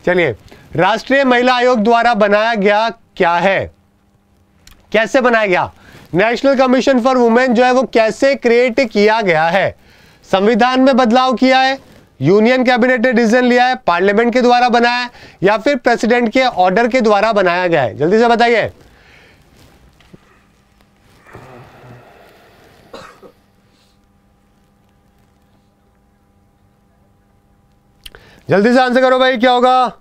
चलिए, राष्ट्रीय महिला आयोग द्वारा बनाया गया क्या है, कैसे बनाया गया? नेशनल कमीशन फॉर वुमेन जो है वो कैसे क्रिएट किया गया है? संविधान में बदलाव किया है, यूनियन कैबिनेट ने डिसीजन लिया है, पार्लियामेंट के द्वारा बनाया है, या फिर प्रेसिडेंट के ऑर्डर के द्वारा बनाया गया है? जल्दी से बताइए। जल्दी से आंसर करो भाई, क्या होगा?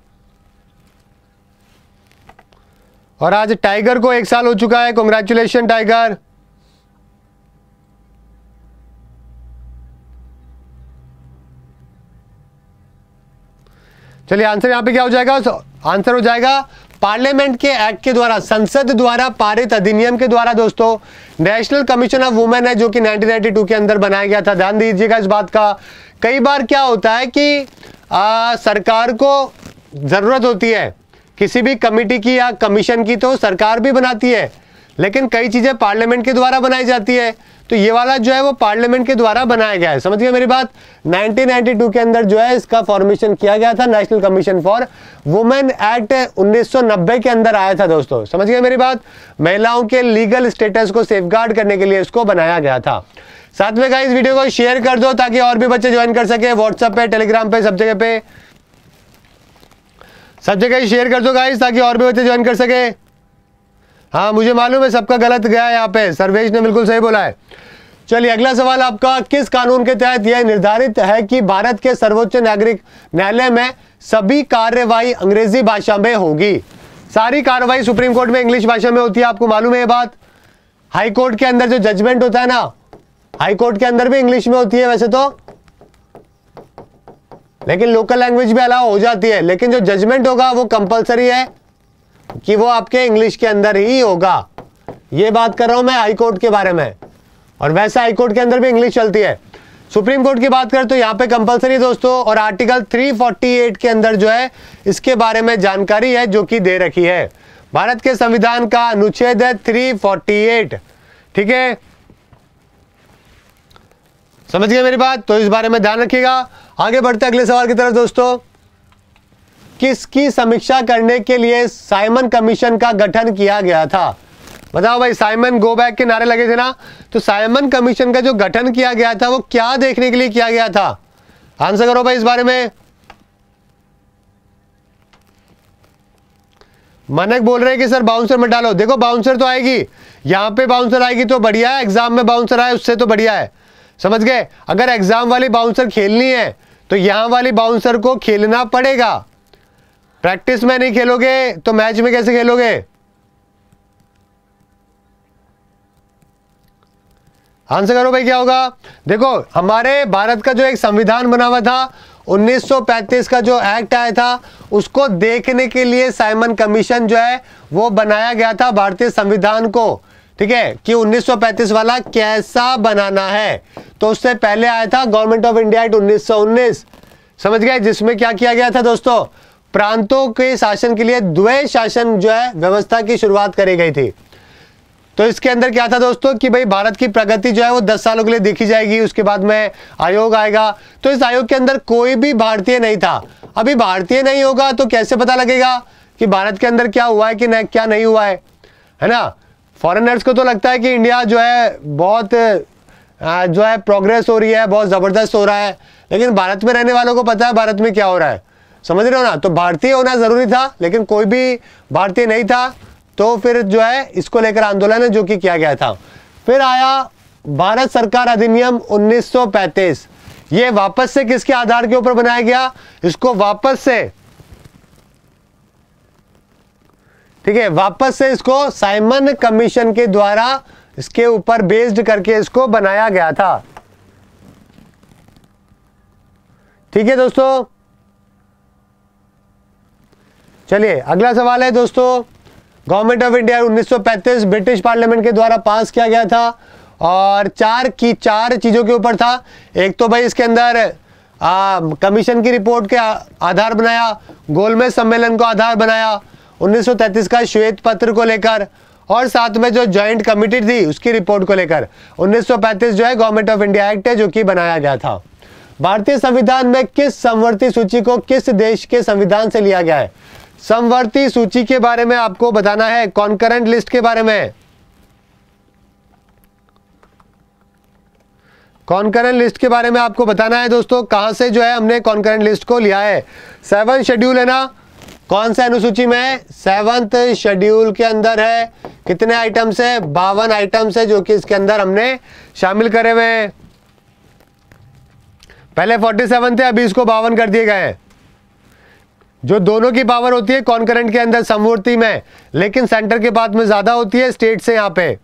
और आज टाइगर को 1 साल हो चुका है, कांग्रेचुलेशन टाइगर। चलिए, आंसर यहां पे क्या हो जाएगा? आंसर हो जाएगा पार्लियामेंट के एक्ट के द्वारा, संसद द्वारा पारित अधिनियम के द्वारा दोस्तों नेशनल कमीशन ऑफ वुमेन है, जो कि 1992 के अंदर बनाया गया था। ध्यान दीजिएगा इस बात का। कई बार क्या होता है कि सरकार को जरूरत होती है किसी भी कमेटी की या कमीशन की, तो सरकार भी बनाती है, लेकिन कई चीजें पार्लियामेंट के द्वारा बनाई जाती है। तो ये वाला जो है वो पार्लियामेंट के द्वारा बनाया गया है। समझ गए मेरी बात? 1992 के अंदर जो है इसका फॉर्मेशन किया गया था। National commission for women act 1990 के अंदर आया था दोस्तों। समझ गए मेरी बात? महिलाओं के लीगल स्टेटस को सेफगार्ड करने के लिए इसको बनाया गया था। साथ में गाइस वीडियो को शेयर कर दो ताकि और भी बच्चे ज्वाइन कर सके। व्हाट्सएप पे, टेलीग्राम पे, सब जगह शेयर कर दो गाइस ताकि और भी बच्चे ज्वाइन कर सके। हाँ, मुझे मालूम है सबका गलत गया है यहाँ पे, सर्वेश ने बिल्कुल सही बोला है। चलिए, अगला सवाल आपका, किस कानून के तहत यह निर्धारित है कि भारत के सर्वोच्च नागरिक न्यायालय में सभी कार्यवाही अंग्रेजी भाषा में होगी? सारी कार्रवाई सुप्रीम कोर्ट में इंग्लिश भाषा में होती है, आपको मालूम है ये बात। हाई कोर्ट के अंदर जो जजमेंट होता है ना, हाई कोर्ट के अंदर भी इंग्लिश में होती है वैसे तो, लेकिन लोकल लैंग्वेज भी अलाउ हो जाती है, लेकिन जो जजमेंट होगा वो कंपलसरी है कि वो आपके इंग्लिश के अंदर ही होगा। ये बात कर रहा हूं मैं हाई कोर्ट के बारे में, और वैसे हाई कोर्ट के अंदर भी इंग्लिश चलती है। सुप्रीम कोर्ट की बात करें तो यहां पे कंपलसरी दोस्तों, और आर्टिकल 348 के अंदर जो है इसके बारे में जानकारी है जो कि दे रखी है। भारत के संविधान का अनुच्छेद है 348, ठीक है, समझ गए मेरी बात? तो इस बारे में ध्यान रखिएगा। आगे बढ़ते अगले सवाल की तरफ दोस्तों, किसकी समीक्षा करने के लिए साइमन कमीशन का गठन किया गया था? बताओ भाई, साइमन गो बैक के नारे लगे थे ना, तो साइमन कमीशन का जो गठन किया गया था वो क्या देखने के लिए किया गया था? आंसर करो भाई इस बारे में। मनक बोल रहे हैं कि सर बाउंसर मत डालो। देखो, बाउंसर तो आएगी, यहां पे बाउंसर आएगी तो बढ़िया है, एग्जाम में बाउंसर आए उससे तो बढ़िया है। समझ गए? अगर एग्जाम वाली बाउंसर खेलनी है तो यहां वाली बाउंसर को खेलना पड़ेगा। प्रैक्टिस में नहीं खेलोगे तो मैच में कैसे खेलोगे? आंसर करो भाई, क्या होगा? देखो, हमारे भारत का जो एक संविधान बना हुआ था, 1935 का जो एक्ट आया था, उसको देखने के लिए साइमन कमीशन जो है वो बनाया गया था भारतीय संविधान को, ठीक है, कि 1935 वाला कैसा बनाना है। तो उससे पहले आया था गवर्नमेंट ऑफ इंडिया एक्ट 1919, समझ गए, जिसमें क्या किया गया था दोस्तों, प्रांतों के शासन के लिए द्वैध शासन जो है व्यवस्था की शुरुआत करी गई थी। तो इसके अंदर क्या था दोस्तों कि भाई भारत की प्रगति जो है वो 10 सालों के लिए देखी जाएगी, उसके बाद में आयोग आएगा। तो इस आयोग के अंदर कोई भी भारतीय नहीं था। अभी भारतीय नहीं होगा तो कैसे पता लगेगा कि भारत के अंदर क्या हुआ है कि नहीं, क्या नहीं हुआ है ना? फॉरेनर्स को तो लगता है कि इंडिया जो है बहुत जो है प्रोग्रेस हो रही है, बहुत जबरदस्त हो रहा है, लेकिन भारत में रहने वालों को पता है भारत में क्या हो रहा है। समझ रहे हो ना? तो भारतीय होना जरूरी था, लेकिन कोई भी भारतीय नहीं था, तो फिर जो है इसको लेकर आंदोलन है जो कि किया गया था। फिर आया भारत सरकार अधिनियम 1935। ये वापस से किसके आधार के ऊपर बनाया गया? इसको वापस से, ठीक है, वापस से इसको साइमन कमीशन के द्वारा इसके ऊपर बेस्ड करके इसको बनाया गया था। ठीक है दोस्तों, चलिए अगला सवाल है दोस्तों, government of India 1935 British parliament के द्वारा पास किया गया था, और चार चीजों के ऊपर था। एक तो भाई इसके अंदर कमीशन की रिपोर्ट के आधार बनाया, गोलमेज सम्मेलन को आधार बनाया, 1933 का श्वेत पत्र को लेकर, और साथ में जो ज्वाइंट कमिटी थी उसकी रिपोर्ट को लेकर 1935 जो है गवर्नमेंट ऑफ इंडिया एक्ट है जो कि बनाया गया था। भारतीय संविधान में किस समवर्ती सूची को किस देश के संविधान से लिया गया है? समवर्ती सूची के बारे में आपको बताना है, कॉन्करेंट लिस्ट के बारे में। कॉन्करेंट लिस्ट के बारे में आपको बताना है दोस्तों, कहां से जो है हमने कॉन्करेंट लिस्ट को लिया है। 7 शेड्यूल है ना, कौन सा अनुसूची में है? 7th शेड्यूल के अंदर है। कितने आइटम्स है? 52 आइटम्स है जो कि इसके अंदर हमने शामिल करे हुए हैं। पहले 47 थे, अभी इसको 52 कर दिए गए हैं। जो दोनों की पावर होती है कॉन्करेंट के अंदर समवर्ती में, लेकिन सेंटर के बाद में ज्यादा होती है स्टेट से। यहां पे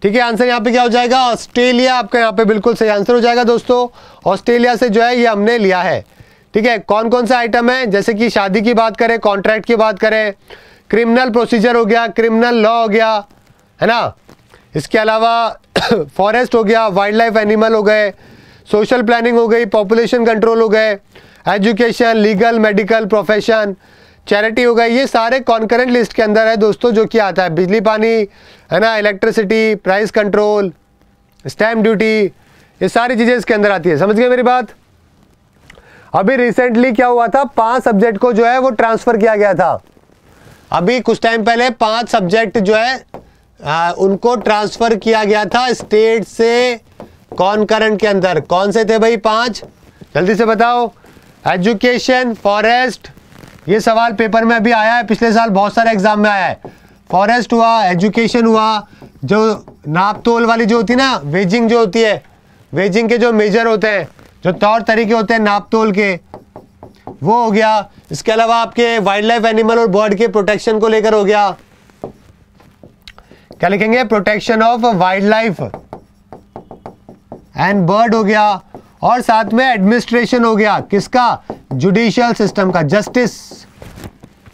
ठीक है, आंसर यहां पे क्या हो जाएगा? ऑस्ट्रेलिया आपका यहां पे बिल्कुल सही आंसर हो जाएगा दोस्तों। ऑस्ट्रेलिया से जो है ये हमने लिया है। ठीक है, कौन कौन सा आइटम है? जैसे कि शादी की बात करें, कॉन्ट्रैक्ट की बात करें, क्रिमिनल प्रोसीजर हो गया, क्रिमिनल लॉ हो गया, है ना। इसके अलावा फॉरेस्ट हो गया, वाइल्ड लाइफ एनिमल हो गए, सोशल प्लानिंग हो गई, पॉपुलेशन कंट्रोल हो गए, education, legal, medical, profession, charity हो गई। ये सारे कॉन्करेंट लिस्ट के अंदर है दोस्तों, जो कि आता है बिजली पानी, है ना, electricity, price control, stamp duty, ये सारी चीजें इसके अंदर आती है। समझ गए मेरी बात? अभी रिसेंटली क्या हुआ था, 5 सब्जेक्ट को जो है वो ट्रांसफर किया गया था। अभी कुछ टाइम पहले 5 सब्जेक्ट जो है उनको ट्रांसफर किया गया था स्टेट से कॉन्करेंट के अंदर। कौन से थे भाई 5? जल्दी से बताओ। एजुकेशन, फॉरेस्ट, ये सवाल पेपर में अभी आया है, पिछले साल बहुत सारे एग्जाम में आया है। फॉरेस्ट हुआ, एजुकेशन हुआ, जो नाप तोल वाली जो होती है ना, वेजिंग जो होती है, वेजिंग के जो मेजर होते हैं, जो तौर तरीके होते हैं नाप तोल के, वो हो गया। इसके अलावा आपके वाइल्ड लाइफ एनिमल और बर्ड के प्रोटेक्शन को लेकर हो गया। क्या लिखेंगे? Protection of wild life and bird हो गया। और साथ में एडमिनिस्ट्रेशन हो गया, किसका? जुडिशियल सिस्टम का, जस्टिस।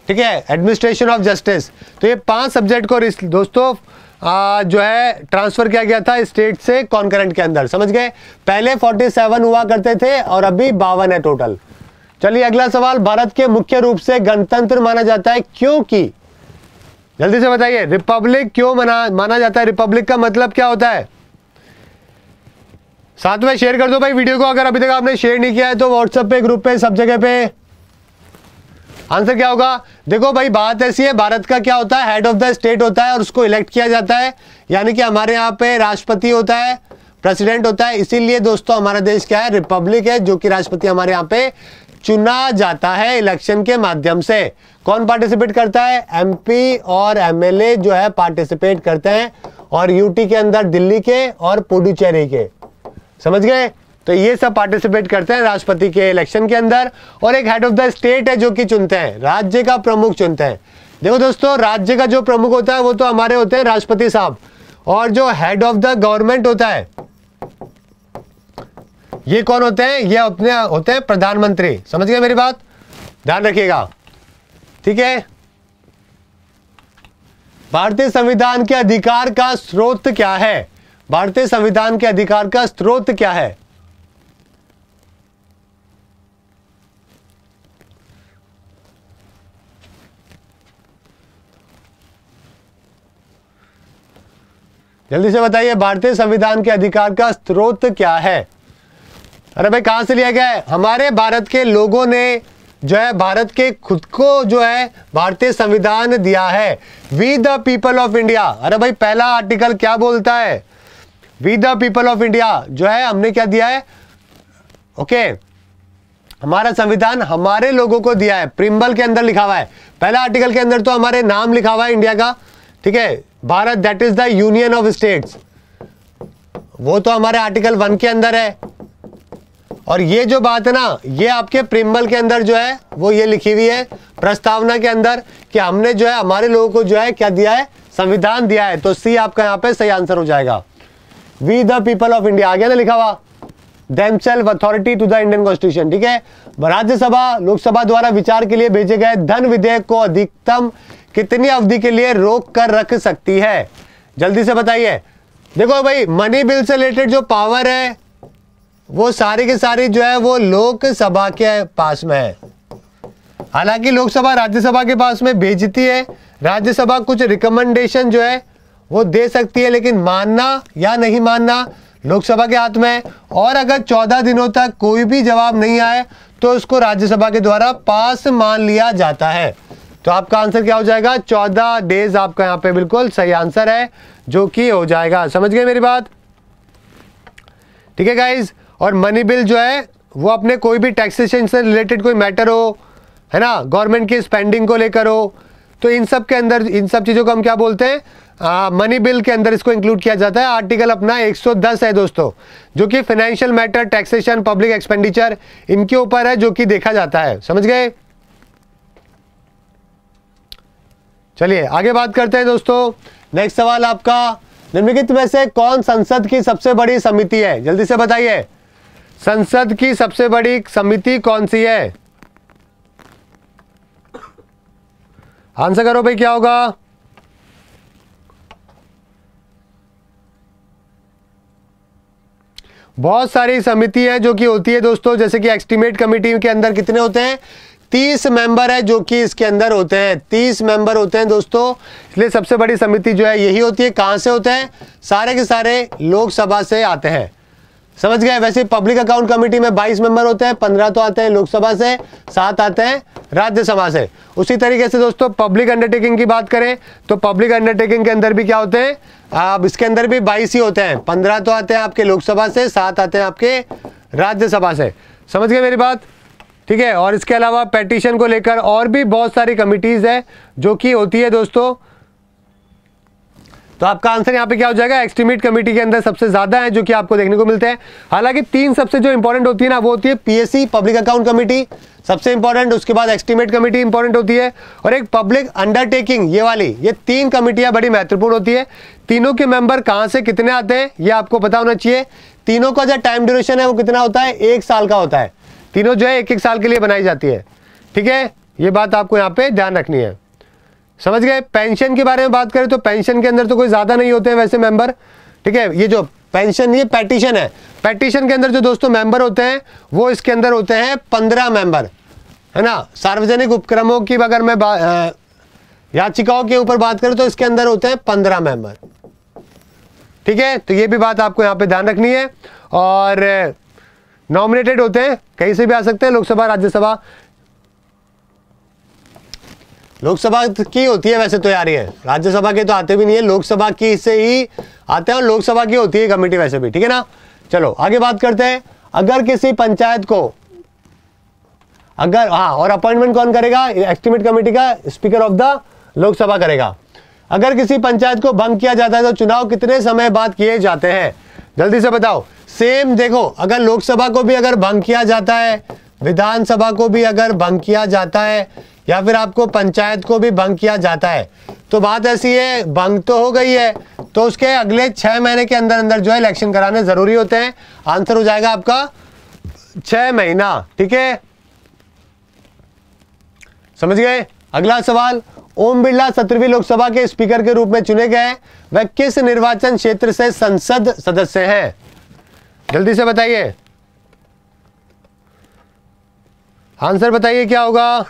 ठीक है, एडमिनिस्ट्रेशन ऑफ जस्टिस। तो ये 5 सब्जेक्ट को दोस्तों जो है ट्रांसफर किया गया था स्टेट से कॉन्करेंट के अंदर। समझ गए? पहले 47 हुआ करते थे और अभी 52 है टोटल। चलिए अगला सवाल, भारत के मुख्य रूप से गणतंत्र माना जाता है क्योंकि? जल्दी से बताइए, रिपब्लिक क्यों माना जाता है? रिपब्लिक का मतलब क्या होता है? साथ में शेयर कर दो भाई वीडियो को, अगर अभी तक आपने शेयर नहीं किया है तो व्हाट्सएप पे, ग्रुप पे, सब जगह पे। आंसर क्या होगा? देखो भाई, बात ऐसी है, भारत का क्या होता है, हेड ऑफ द स्टेट होता है और उसको इलेक्ट किया जाता है। यानी कि हमारे यहाँ पे राष्ट्रपति होता है, प्रेसिडेंट होता है। इसीलिए दोस्तों हमारा देश क्या है? रिपब्लिक है, जो कि राष्ट्रपति हमारे यहाँ पे चुना जाता है इलेक्शन के माध्यम से। कौन पार्टिसिपेट करता है? एमपी और एमएलए जो है पार्टिसिपेट करते हैं, और यूटी के अंदर दिल्ली के और पुडुचेरी के। समझ गए? तो ये सब पार्टिसिपेट करते हैं राष्ट्रपति के इलेक्शन के अंदर। और एक हेड ऑफ द स्टेट है जो कि चुनते हैं, राज्य का प्रमुख चुनते हैं। देखो दोस्तों, राज्य का जो प्रमुख होता है वो तो हमारे होते हैं राष्ट्रपति साहब, और जो हेड ऑफ द गवर्नमेंट होता है ये कौन होते हैं? ये अपने होते हैं प्रधानमंत्री। समझ गए मेरी बात? ध्यान रखिएगा, ठीक है। भारतीय संविधान के अधिकार का स्रोत क्या है? भारतीय संविधान के अधिकार का स्रोत क्या है? जल्दी से बताइए, भारतीय संविधान के अधिकार का स्रोत क्या है? अरे भाई, कहां से लिया गया है? हमारे भारत के लोगों ने जो है भारत के खुद को जो है भारतीय संविधान दिया है। We the people of India. अरे भाई, पहला आर्टिकल क्या बोलता है? We the people of India जो है हमने क्या दिया है? ओके, हमारा संविधान हमारे लोगों को दिया है, प्रिम्बल के अंदर लिखा हुआ है। पहला आर्टिकल के अंदर तो हमारे नाम लिखा हुआ है इंडिया का, ठीक है, Bharat that is the union of states, वो तो हमारे आर्टिकल 1 के अंदर है। और ये जो बात है ना, ये आपके प्रिम्बल के अंदर जो है वो ये लिखी हुई है प्रस्तावना के अंदर कि हमने जो है हमारे लोगों को जो है क्या दिया है? संविधान दिया है। तो सी आपका यहाँ पे सही आंसर हो जाएगा। We the people of India आ गया ना लिखा हुआ, themselves authority to the Indian constitution. ठीक है, राज्यसभा लोकसभा द्वारा विचार के लिए भेजे गए धन विधेयक को अधिकतम कितनी अवधि के लिए रोक कर रख सकती है? जल्दी से बताइए। देखो भाई, मनी बिल से रिलेटेड जो पावर है वो सारी की सारी जो है वो लोकसभा के पास में है। हालांकि लोकसभा राज्यसभा के पास में भेजती है, राज्यसभा कुछ रिकमेंडेशन जो है वो दे सकती है, लेकिन मानना या नहीं मानना लोकसभा के हाथ में है। और अगर 14 दिनों तक कोई भी जवाब नहीं आए तो उसको राज्यसभा के द्वारा पास मान लिया जाता है। तो आपका आंसर क्या हो जाएगा? 14 डेज आपका यहाँ पे बिल्कुल सही आंसर है, जो कि हो जाएगा। समझ गए मेरी बात? ठीक है गाइज। और मनी बिल जो है वो अपने कोई भी टैक्सेशन से रिलेटेड कोई मैटर हो, है ना, गवर्नमेंट की स्पेंडिंग को लेकर हो, तो इन सब के अंदर इन सब चीज़ों को हम क्या बोलते हैं? मनी बिल के अंदर इसको इंक्लूड किया जाता है। आर्टिकल अपना 110 है दोस्तों, जो कि financial matter, taxation, public expenditure, इनके ऊपर है, जो कि देखा जाता है। समझ गए? चलिए आगे बात करते हैं दोस्तों। नेक्स्ट सवाल आपका, निम्नलिखित में से कौन संसद की सबसे बड़ी समिति है? जल्दी से बताइए, संसद की सबसे बड़ी समिति कौन सी है? आंसर करो भाई, क्या होगा? बहुत सारी समिति है जो कि होती है दोस्तों, जैसे कि एस्टीमेट कमेटी के अंदर कितने होते हैं? 30 मेंबर है जो कि इसके अंदर होते हैं, 30 मेंबर होते हैं दोस्तों। इसलिए सबसे बड़ी समिति जो है यही होती है। कहां से होते हैं? सारे के सारे लोकसभा से आते हैं। समझ गए? वैसे पब्लिक अकाउंट कमेटी में 22 मेंबर होते हैं, 15 तो आते हैं लोकसभा से, 7 आते हैं राज्यसभा से। उसी तरीके से दोस्तों पब्लिक अंडरटेकिंग की बात करें तो पब्लिक अंडरटेकिंग के अंदर भी क्या होते हैं? अब इसके अंदर भी 22 ही होते हैं, 15 तो आते हैं आपके लोकसभा से, 7 आते हैं आपके राज्यसभा से। समझ गए मेरी बात? ठीक है। और इसके अलावा पेटिशन को लेकर और भी बहुत सारी कमिटीज है जो कि होती है दोस्तों। तो आपका आंसर यहाँ पे क्या हो जाएगा? एस्टीमेट कमेटी के अंदर सबसे ज्यादा है जो कि आपको देखने को मिलते हैं। हालांकि 3 सबसे जो इंपॉर्टेंट होती है ना, वो होती है पीएससी, पब्लिक अकाउंट कमेटी सबसे इंपॉर्टेंट, उसके बाद एस्टीमेट कमेटी इंपॉर्टेंट होती है, और एक पब्लिक अंडरटेकिंग, ये वाली, ये 3 कमेटियां बड़ी महत्वपूर्ण होती है। तीनों के मेंबर कहां से कितने आते हैं ये आपको पता होना चाहिए। तीनों का जो टाइम ड्यूरेशन है वो कितना होता है? 1 साल का होता है। तीनों जो है 1-1 साल के लिए बनाई जाती है। ठीक है, ये बात आपको यहाँ पे ध्यान रखनी है। समझ गए? पेंशन के बारे में बात करें तो पेंशन के अंदर तो कोई ज्यादा नहीं होते हैं वैसे मेंबर। ठीक है, ये जो पेंशन, ये पेटिशन है, पेटिशन के अंदर जो दोस्तों मेंबर होते हैं वो इसके अंदर होते हैं 15 मेंबर, है ना। सार्वजनिक उपक्रमों की अगर मैं याचिकाओं के ऊपर बात करूं तो इसके अंदर होते हैं 15 मेंबर। ठीक है, तो ये भी बात आपको यहाँ पे ध्यान रखनी है। और नॉमिनेटेड होते हैं, कहीं से भी आ सकते हैं, लोकसभा, राज्यसभा। लोकसभा की होती है वैसे तो यार, ये राज्यसभा के तो आते भी नहीं है, लोकसभा की से ही आते हैं, और लोकसभा की होती है कमेटी वैसे भी। ठीक है ना। चलो आगे बात करते हैं। अगर किसी पंचायत को, अगर, हाँ, और अपॉइंटमेंट कौन करेगा? एस्टीमेट कमेटी का स्पीकर ऑफ द लोकसभा करेगा। अगर किसी पंचायत को भंग किया जाता है तो चुनाव कितने समय बाद किए जाते हैं? जल्दी से बताओ। सेम देखो, अगर लोकसभा को भी अगर भंग किया जाता है, विधानसभा को भी अगर भंग किया जाता है, या फिर आपको पंचायत को भी भंग किया जाता है, तो बात ऐसी है, भंग तो हो गई है तो उसके अगले 6 महीने के अंदर अंदर जो है इलेक्शन कराने जरूरी होते हैं। आंसर हो जाएगा आपका 6 महीना। ठीक है, समझ गए? अगला सवाल, ओम बिरला 17वीं लोकसभा के स्पीकर के रूप में चुने गए, वह किस निर्वाचन क्षेत्र से संसद सदस्य हैं? जल्दी से बताइए, आंसर बताइए क्या होगा?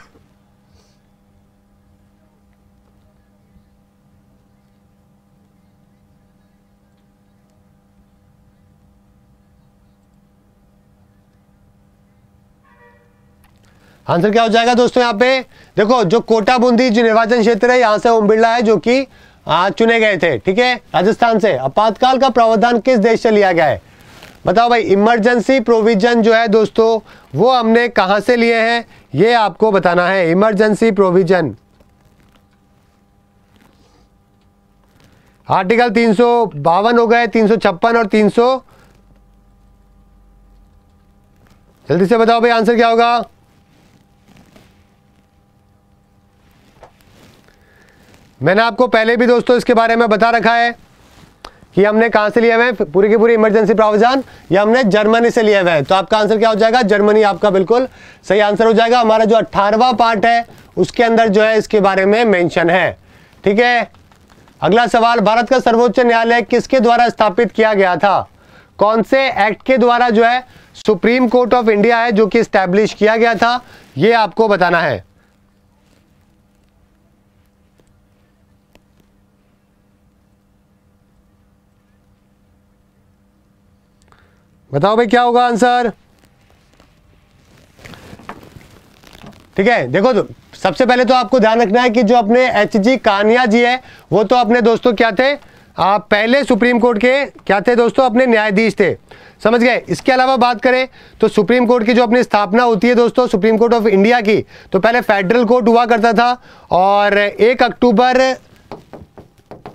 आंसर क्या हो जाएगा दोस्तों? यहाँ पे देखो, जो कोटा बूंदी जो निर्वाचन क्षेत्र है, यहां से ओम बिरला है जो कि चुने गए थे। ठीक है, राजस्थान से। आपातकाल का प्रावधान किस देश से लिया गया है? बताओ भाई। इमरजेंसी प्रोविजन जो है दोस्तों, वो हमने कहां से लिए हैं ये आपको बताना है। इमरजेंसी प्रोविजन आर्टिकल 352 हो गए, 356 और 300। जल्दी से बताओ भाई, आंसर क्या होगा? मैंने आपको पहले भी दोस्तों इसके बारे में बता रखा है कि हमने कहां से लिए हुए हैं पूरी की पूरी इमरजेंसी प्रावधान, या हमने जर्मनी से लिए हुए हैं। तो आपका आंसर क्या हो जाएगा? जर्मनी आपका बिल्कुल सही आंसर हो जाएगा। हमारा जो 18वां पार्ट है उसके अंदर जो है इसके बारे में मेंशन है। ठीक है, अगला सवाल, भारत का सर्वोच्च न्यायालय किसके द्वारा स्थापित किया गया था? कौन से एक्ट के द्वारा जो है सुप्रीम कोर्ट ऑफ इंडिया है जो कि स्टैब्लिश किया गया था, ये आपको बताना है। बताओ भाई क्या होगा आंसर। ठीक है, देखो तो सबसे पहले तो आपको ध्यान रखना है कि जो अपने एच.जी. कानिया जी है वो तो अपने दोस्तों क्या थे, पहले सुप्रीम कोर्ट के क्या थे दोस्तों, अपने न्यायाधीश थे, समझ गए। इसके अलावा बात करें तो सुप्रीम कोर्ट की जो अपनी स्थापना होती है दोस्तों, सुप्रीम कोर्ट ऑफ इंडिया की, तो पहले फेडरल कोर्ट हुआ करता था और 1 अक्टूबर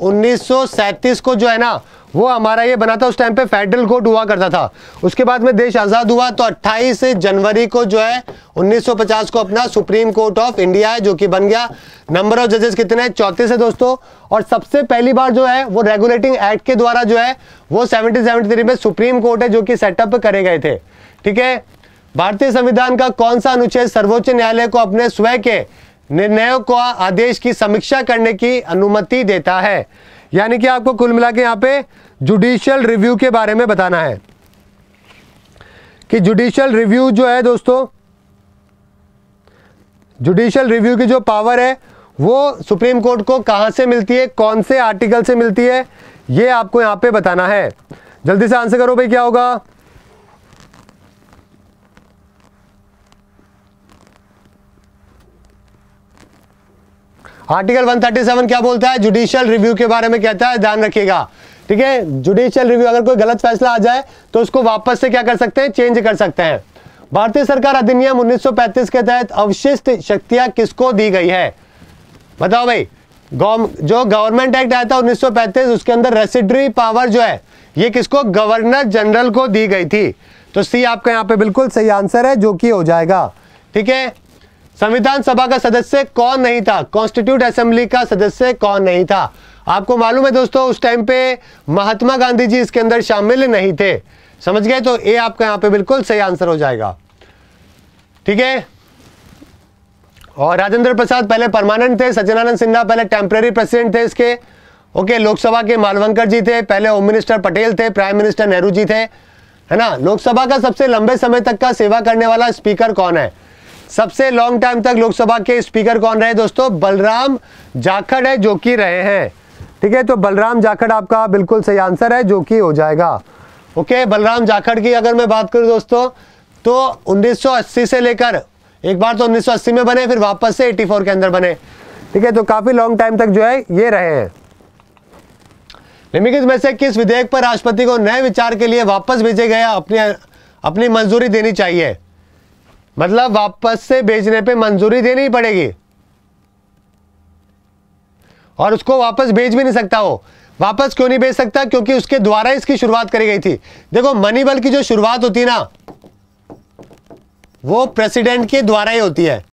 1937 को जो है ना वो हमारा ये बना था, उस टाइम पे फेडरल कोर्ट हुआ करता था। उसके बाद में देश आज़ाद हुआ तो 28 जनवरी को जो है 1950 को अपना सुप्रीम कोर्ट ऑफ इंडिया है जो कि बन गया। नंबर ऑफ जजेस कितने हैं, 34 है दोस्तों। और सबसे पहली बार जो है वो रेगुलेटिंग एक्ट के द्वारा जो है वो 1773 में सुप्रीम कोर्ट है जो कि सेटअप करे गए थे। ठीक है, भारतीय संविधान का कौन सा अनुच्छेद सर्वोच्च न्यायालय को अपने स्वयं के निर्णयों को आदेश की समीक्षा करने की अनुमति देता है। यानी कि आपको कुल मिला के यहाँ पे जुडिशियल रिव्यू के बारे में बताना है कि जुडिशियल रिव्यू जो है दोस्तों, जुडिशियल रिव्यू की जो पावर है वो सुप्रीम कोर्ट को कहां से मिलती है, कौन से आर्टिकल से मिलती है, ये आपको यहां पे बताना है। जल्दी से आंसर करो भाई क्या होगा। आर्टिकल 137 क्या बोलता है, जुडिशियल रिव्यू के बारे में कहता है, ध्यान रखिएगा। ठीक है, जुडिशियल रिव्यू अगर कोई गलत फैसला आ जाए तो उसको वापस से क्या कर सकते हैं, चेंज कर सकते हैं। भारतीय सरकार अधिनियम 1935 के तहत अवशिष्ट शक्तियां किसको दी गई है, बताओ भाई। जो गवर्नमेंट एक्ट आया था 1935 उसके अंदर रेसिडरी पावर जो है ये किसको, गवर्नर जनरल को दी गई थी। तो सी आपका यहाँ पे बिल्कुल सही आंसर है जो कि हो जाएगा। ठीक है, संविधान सभा का सदस्य कौन नहीं था, कॉन्स्टिट्यूट असेंबली का सदस्य कौन नहीं था। आपको मालूम है दोस्तों उस टाइम पे महात्मा गांधी जी इसके अंदर शामिल नहीं थे, समझ गए। तो ए आपका यहाँ पे बिल्कुल सही आंसर हो जाएगा। ठीक है, और राजेंद्र प्रसाद पहले परमानेंट थे, सच्चिदानंद सिन्हा पहले टेम्परेरी प्रेसिडेंट थे इसके। ओके, लोकसभा के मालवंकर जी थे, पहले होम मिनिस्टर पटेल थे, प्राइम मिनिस्टर नेहरू जी थे, है ना। लोकसभा का सबसे लंबे समय तक का सेवा करने वाला स्पीकर कौन है, सबसे लॉन्ग टाइम तक लोकसभा के स्पीकर कौन रहे दोस्तों, बलराम जाखड़ है जो कि रहे हैं। ठीक है, तो बलराम जाखड़ आपका बिल्कुल सही आंसर है जो कि हो जाएगा। ओके, बलराम जाखड़ की अगर मैं बात करूं दोस्तों तो 1980 से लेकर, एक बार तो 1980 में बने फिर वापस से 84 के अंदर बने। ठीक है, तो काफी लॉन्ग टाइम तक जो है ये रहे हैं। निम्नलिखित में से किस विधेयक पर राष्ट्रपति को नए विचार के लिए वापस भेजे गए अपनी मंजूरी देनी चाहिए, मतलब वापस से भेजने पे मंजूरी देनी पड़ेगी और उसको वापस भेज भी नहीं सकता। वो वापस क्यों नहीं भेज सकता, क्योंकि उसके द्वारा इसकी शुरुआत करी गई थी। देखो मनी बल की जो शुरुआत होती है ना वो प्रेसिडेंट के द्वारा ही होती है।